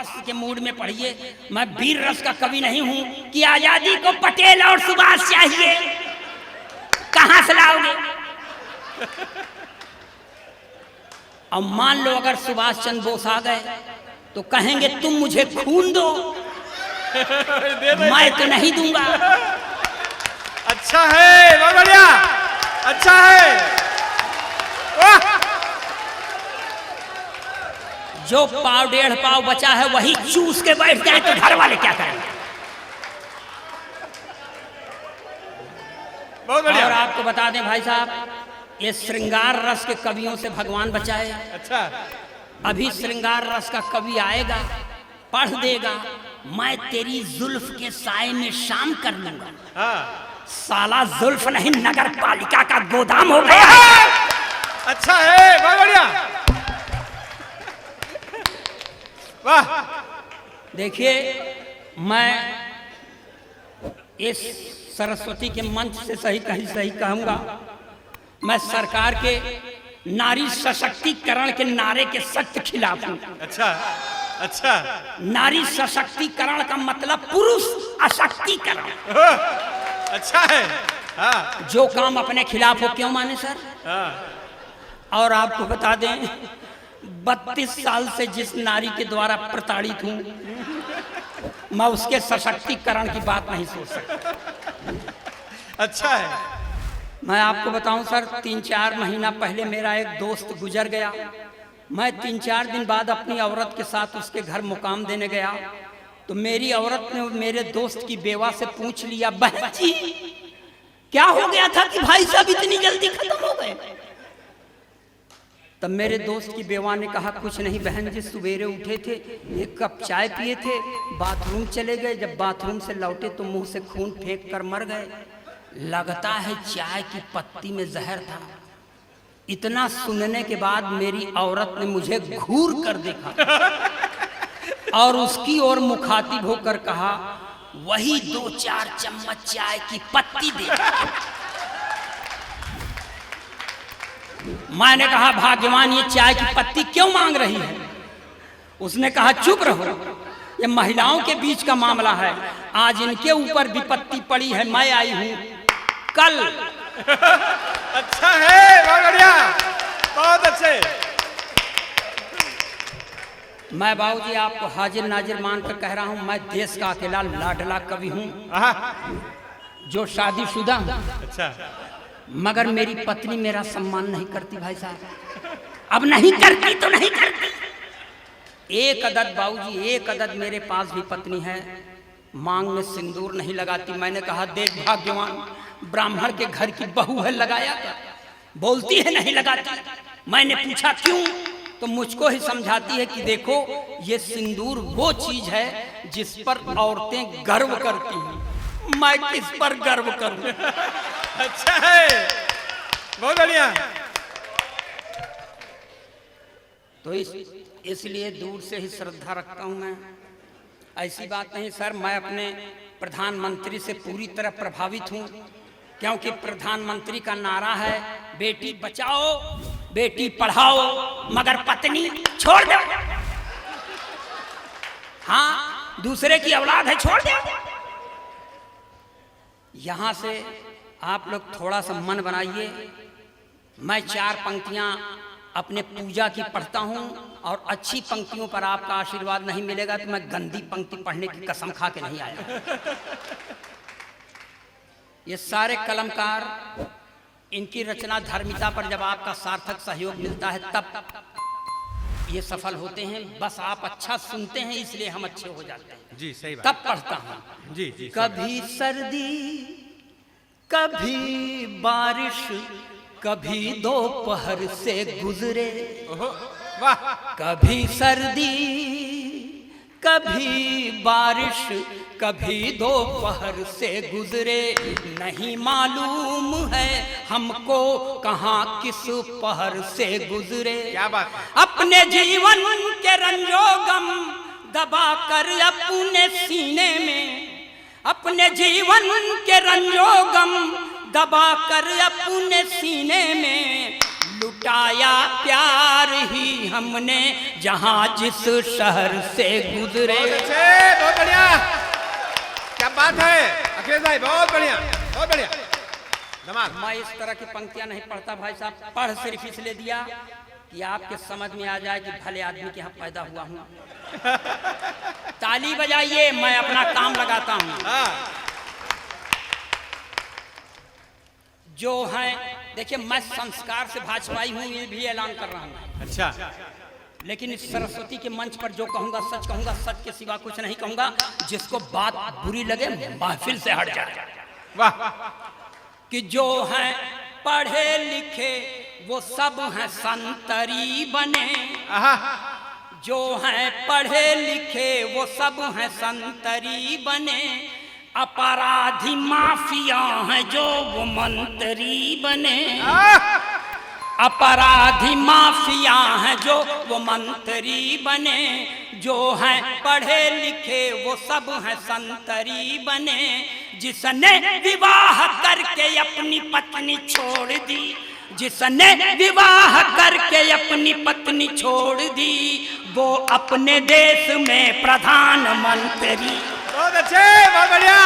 शास्त्र के मूड में पढ़िए। मैं वीर रस का कवि नहीं हूं कि आजादी को पटेल और सुभाष चाहिए। कहां से लाओगे? अब मान लो अगर सुभाष चंद्र बोस आ गए तो कहेंगे तुम मुझे खून दो, मैं तो नहीं दूंगा। अच्छा है, बहुत बढ़िया, अच्छा है। वाह! जो पाव डेढ़ पाव बचा है वही चूस के बैठ जाए तो घर वाले क्या करेंगे? बहुत बढ़िया। और आपको बता दें भाई साहब, ये श्रृंगार रस के कवियों से भगवान बचाए। अच्छा, अभी श्रृंगार रस का कवि आएगा, पढ़ देगा, मैं तेरी जुल्फ के साए में शाम कर लूंगा। हाँ, साला जुल्फ नहीं नगर पालिका का गोदाम हो गया है। अच्छा है, बहुत बढ़िया। वाह! देखिए, मैं इस सरस्वती के मंच से सही कहूंगा, मैं सरकार के नारी सशक्तिकरण के नारे के सख्त खिलाफ हूं। अच्छा, अच्छा, नारी सशक्तिकरण का मतलब पुरुष अशक्तिकरण। अच्छा है। हाँ, जो काम अपने खिलाफ हो क्यों माने सर? हाँ, और आपको बता दें, 32 साल से जिस नारी के द्वारा प्रताड़ित हूं, मैं उसके सशक्तिकरण की बात नहीं सोच सकता। अच्छा है। मैं आपको बताऊं सर, 3-4 महीना पहले मेरा एक दोस्त गुजर गया। मैं 3-4 दिन बाद अपनी औरत के साथ उसके घर मुकाम देने गया तो मेरी औरत ने मेरे दोस्त की बेवा से पूछ लिया, बहन जी क्या हो गया था कि भाई साहब इतनी जल्दी खत्म हो गए? तब मेरे दोस्त की बेवा ने कहा, कुछ नहीं बहन जी, सवेरे उठे थे, 1 कप चाय पिए थे, बाथरूम चले गए, जब बाथरूम से लौटे तो मुंह से खून फेंक कर मर गए। लगता है चाय की पत्ती में जहर था। इतना सुनने के बाद मेरी औरत ने मुझे घूर कर देखा और उसकी ओर मुखातिब होकर कहा, वही 2-4 चम्मच चाय की पत्ती दे। मैंने कहा, भाग्यवान ये चाय की पत्ती क्यों मांग रही है? उसने कहा, चुप रहो, ये महिलाओं के बीच का मामला है, आज इनके ऊपर विपत्ति पड़ी है, मैं आई हूं कल। अच्छा है, बहुत बढ़िया, बहुत अच्छे। मैं बाबूजी आपको हाजिर नाजिर मानकर कह रहा हूं, मैं देश का अकेला लाडला कवि हूं जो शादीशुदा हूं। अच्छा, मगर मेरी पत्नी मेरा सम्मान नहीं करती भाई साहब। अब नहीं करती तो नहीं करती। एक अदद बाबूजी, एक अदद मेरे पास भी पत्नी है, मांग में सिंदूर नहीं लगाती। मैंने कहा, देख भाग्यवान, ब्राह्मण के घर की बहू है, लगाया क्या? बोलती है नहीं लगाती। मैंने पूछा क्यों, तो मुझको ही समझाती है कि देखो ये सिंदूर वो चीज है जिस पर औरतें गर्व करती हैं, मैं किस पर गर्व करूं? अच्छा है, बहुत बढ़िया। तो इसलिए दूर से ही श्रद्धा रखता हूं मैं। ऐसी बात नहीं सर, मैं अपने प्रधानमंत्री से पूरी तरह प्रभावित हूं, क्योंकि प्रधानमंत्री का नारा है, बेटी बचाओ बेटी पढ़ाओ मगर पत्नी छोड़ दो। हाँ, दूसरे की औलाद है, छोड़ दो। यहां से आप लोग थोड़ा सा मन बनाइए। मैं 4 पंक्तियां अपने पूजा की पढ़ता हूं और अच्छी पंक्तियों पर आपका आशीर्वाद नहीं मिलेगा तो मैं गंदी पंक्ति पढ़ने की कसम खा के नहीं आया। ये सारे कलमकार, इनकी रचना धर्मिता पर जब आपका सार्थक सहयोग मिलता है तब ये सफल होते हैं। बस आप अच्छा सुनते हैं इसलिए हम अच्छे हो जाते हैं। जी, सही बात। तब पढ़ता हूं। जी, जी, कभी सर्दी, कभी बारिश, कभी दोपहर से गुजरे। वाह! कभी सर्दी, कभी बारिश, कभी दोपहर से गुजरे, नहीं मालूम है हमको कहाँ किस पहर से गुजरे। क्या बात है। अपने जीवन के रंजो गम दबा कर अपने सीने में, अपने जीवन के रंजो गम दबा कर अपने सीने में, लुटाया प्यार ही हमने जहां जिस शहर से गुजरे। बहुत अच्छे, बहुत बढ़िया, क्या बात है अखिलेश भाई, बहुत बढ़िया, बहुत बढ़िया, धमाल। मैं इस तरह की पंक्तियां नहीं पढ़ता भाई साहब, पढ़ सिर्फ इसलिए दिया कि आपके समझ में आ जाए कि भले आदमी के यहाँ पैदा हुआ हूं। ताली बजाइए, मैं अपना काम लगाता हूं। हाँ, जो है देखिए, मैं संस्कार से भाजपाई हूं, ये भी ऐलान कर रहा हूं। अच्छा, लेकिन इस सरस्वती के मंच पर जो कहूंगा सच के सिवा कुछ नहीं कहूंगा। जिसको बात बुरी लगे महफिल से हट जाए। वाह, कि जो हैं पढ़े लिखे वो सब हैं संतरी बने। आहा, जो हैं पढ़े लिखे वो सब हैं संतरी बने। अपराधी माफिया हैं जो वो मंत्री बने। अपराधी माफिया हैं जो वो मंत्री बने। जो हैं पढ़े लिखे वो सब हैं संतरी बने। जिसने विवाह करके अपनी पत्नी छोड़ दी, जिसने विवाह करके अपनी पत्नी छोड़ दी, वो अपने देश में प्रधानमंत्री। बहुत अच्छे, बहुत बढ़िया।